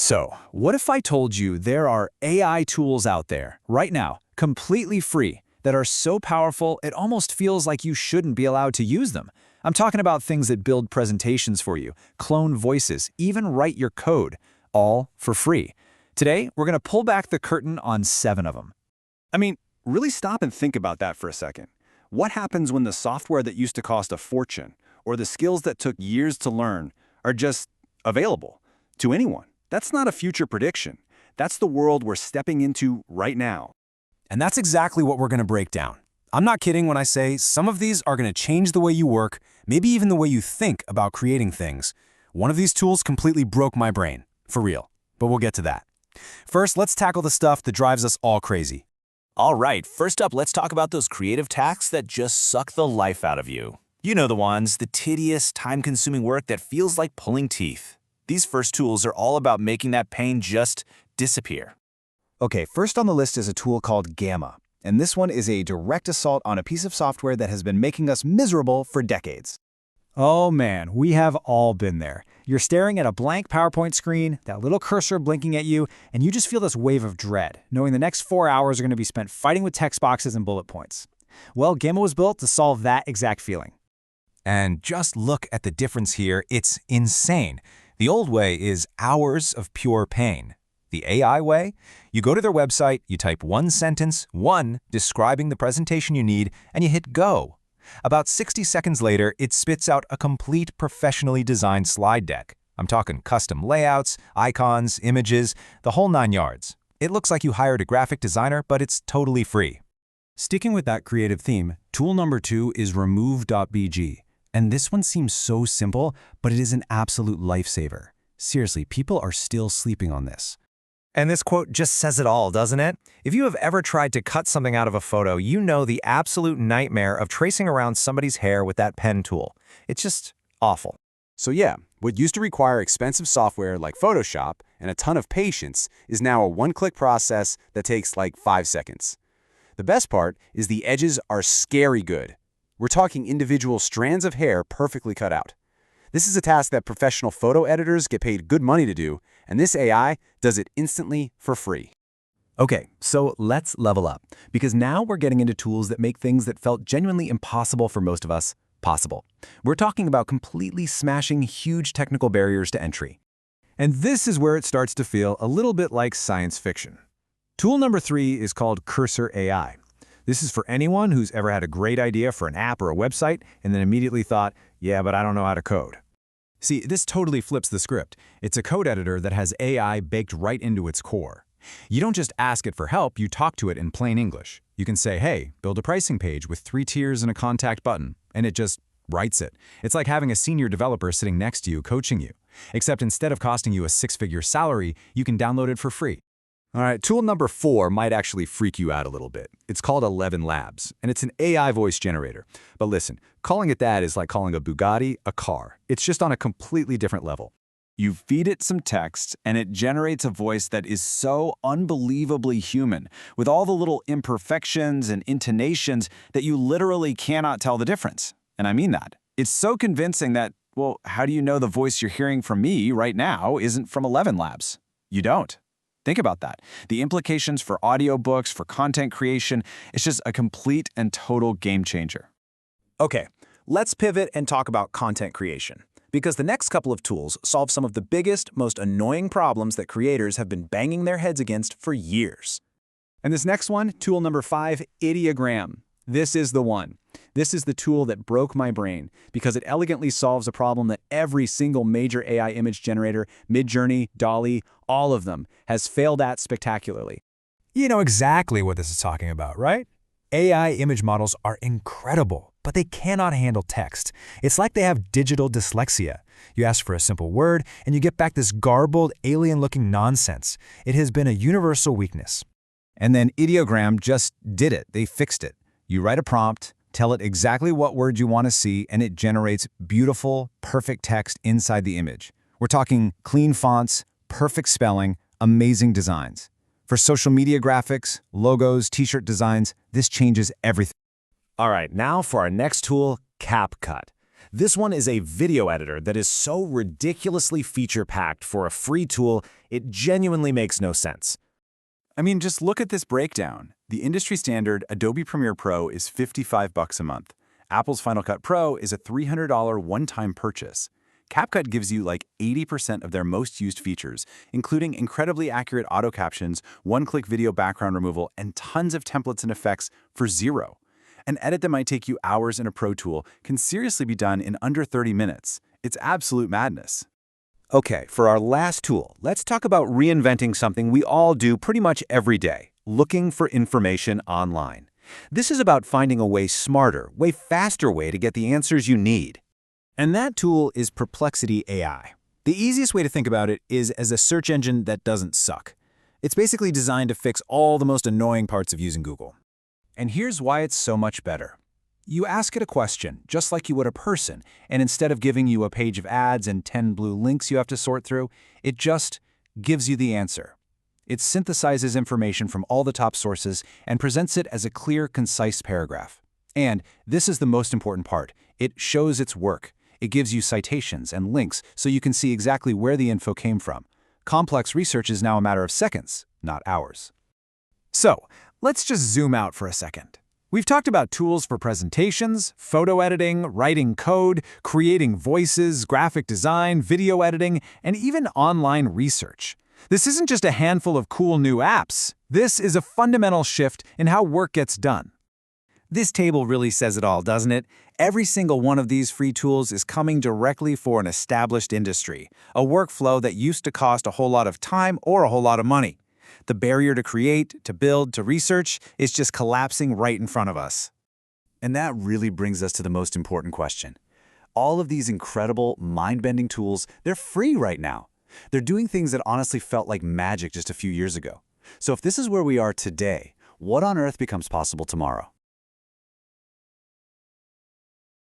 So, what if I told you there are AI tools out there, right now, completely free, that are so powerful it almost feels like you shouldn't be allowed to use them? I'm talking about things that build presentations for you, clone voices, even write your code, all for free. Today, we're going to pull back the curtain on 7 of them. I mean, really stop and think about that for a second. What happens when the software that used to cost a fortune, or the skills that took years to learn, are just available to anyone? That's not a future prediction. That's the world we're stepping into right now. And that's exactly what we're going to break down. I'm not kidding when I say some of these are going to change the way you work, maybe even the way you think about creating things. One of these tools completely broke my brain, for real, but we'll get to that. First, let's tackle the stuff that drives us all crazy. All right, first up, let's talk about those creative tasks that just suck the life out of you. You know the ones, the tedious, time-consuming work that feels like pulling teeth. These first tools are all about making that pain just disappear. Okay, first on the list is a tool called Gamma, and this one is a direct assault on a piece of software that has been making us miserable for decades. Oh man, we have all been there. You're staring at a blank PowerPoint screen, that little cursor blinking at you, and you just feel this wave of dread, knowing the next 4 hours are going to be spent fighting with text boxes and bullet points. Well, Gamma was built to solve that exact feeling. And just look at the difference here, it's insane. The old way is hours of pure pain. The AI way? You go to their website, you type one sentence, describing the presentation you need, and you hit go. About 60 seconds later, it spits out a complete professionally designed slide deck. I'm talking custom layouts, icons, images, the whole 9 yards. It looks like you hired a graphic designer, but it's totally free. Sticking with that creative theme, tool number 2 is remove.bg. And this one seems so simple, but it is an absolute lifesaver. Seriously, people are still sleeping on this. And this quote just says it all, doesn't it? If you have ever tried to cut something out of a photo, you know the absolute nightmare of tracing around somebody's hair with that pen tool. It's just awful. So yeah, what used to require expensive software like Photoshop and a ton of patience is now a one-click process that takes like 5 seconds. The best part is the edges are scary good. We're talking individual strands of hair perfectly cut out. This is a task that professional photo editors get paid good money to do, and this AI does it instantly for free. Okay, so let's level up, because now we're getting into tools that make things that felt genuinely impossible for most of us possible. We're talking about completely smashing huge technical barriers to entry. And this is where it starts to feel a little bit like science fiction. Tool number 3 is called Cursor AI. This is for anyone who's ever had a great idea for an app or a website and then immediately thought, yeah, but I don't know how to code. See, this totally flips the script. It's a code editor that has AI baked right into its core. You don't just ask it for help, you talk to it in plain English. You can say, hey, build a pricing page with 3 tiers and a contact button, and it just writes it. It's like having a senior developer sitting next to you coaching you. Except instead of costing you a 6-figure salary, you can download it for free. All right, tool number 4 might actually freak you out a little bit. It's called 11 Labs, and it's an AI voice generator. But listen, calling it that is like calling a Bugatti a car. It's just on a completely different level. You feed it some text, and it generates a voice that is so unbelievably human, with all the little imperfections and intonations that you literally cannot tell the difference. And I mean that. It's so convincing that, well, how do you know the voice you're hearing from me right now isn't from 11 Labs? You don't. Think about that. The implications for audiobooks, for content creation, it's just a complete and total game changer. Okay, let's pivot and talk about content creation, because the next couple of tools solve some of the biggest, most annoying problems that creators have been banging their heads against for years. And this next one, tool number 5, Ideogram. This is the one. This is the tool that broke my brain because it elegantly solves a problem that every single major AI image generator, Midjourney, DALL-E, all of them, has failed at spectacularly. You know exactly what this is talking about, right? AI image models are incredible, but they cannot handle text. It's like they have digital dyslexia. You ask for a simple word, and you get back this garbled, alien-looking nonsense. It has been a universal weakness. And then Ideogram just did it. They fixed it. You write a prompt, tell it exactly what word you want to see, and it generates beautiful, perfect text inside the image. We're talking clean fonts, perfect spelling, amazing designs. For social media graphics, logos, t-shirt designs, this changes everything. All right, now for our next tool, CapCut. This one is a video editor that is so ridiculously feature-packed for a free tool, It genuinely makes no sense. I mean, just look at this breakdown. The industry standard Adobe Premiere Pro is $55 a month. Apple's Final Cut Pro is a $300 one-time purchase. CapCut gives you like 80% of their most used features, including incredibly accurate auto captions, one-click video background removal, and tons of templates and effects for $0. An edit that might take you hours in a Pro tool can seriously be done in under 30 minutes. It's absolute madness. Okay, for our last tool, let's talk about reinventing something we all do pretty much every day, looking for information online. This is about finding a way smarter, way faster way to get the answers you need. And that tool is Perplexity AI. The easiest way to think about it is as a search engine that doesn't suck. It's basically designed to fix all the most annoying parts of using Google. And here's why it's so much better. You ask it a question, just like you would a person, and instead of giving you a page of ads and 10 blue links you have to sort through, it just gives you the answer. It synthesizes information from all the top sources and presents it as a clear, concise paragraph. And this is the most important part. It shows its work. It gives you citations and links so you can see exactly where the info came from. Complex research is now a matter of seconds, not hours. So, let's just zoom out for a second. We've talked about tools for presentations, photo editing, writing code, creating voices, graphic design, video editing, and even online research. This isn't just a handful of cool new apps. This is a fundamental shift in how work gets done. This table really says it all, doesn't it? Every single one of these free tools is coming directly for an established industry, a workflow that used to cost a whole lot of time or a whole lot of money. The barrier to create, to build, to research is just collapsing right in front of us. And that really brings us to the most important question. All of these incredible, mind-bending tools, they're free right now. They're doing things that honestly felt like magic just a few years ago. So if this is where we are today, what on earth becomes possible tomorrow?